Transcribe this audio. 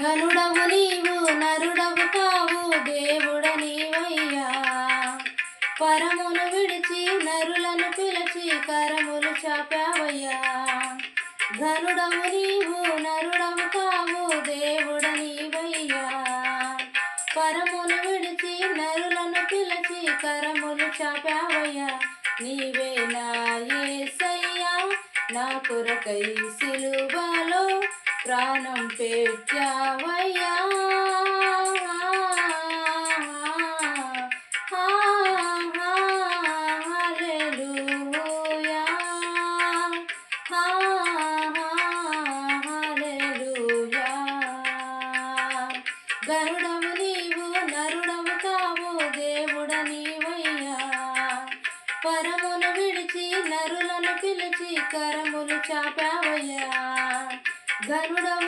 ఘనుడవు నీవు నరుడవు కావు దేవుడ నీవయ్యా. పరమును విడిచి నరులను పిలిచి కరములు చాపావయ్యా. ఘనుడవు నీవు నరుడవు కావు దేవుడ నీవయ్యా. పరమును విడిచి నరులను పిలిచి కరములు చాపావయ్యా. నీవే నా యేసయ్యా, నా కొరకై సిలువలో ప్రాణం పెట్టావయ్యా. హల్లెలూయా, హల్లెలూయా. గరుడవు నీవు నరుడవు కావు దేవుడ నీవయ్యా. పరమును విడిచి నరులను పిలిచి కరములు చాపావయ్యా. గరుడవు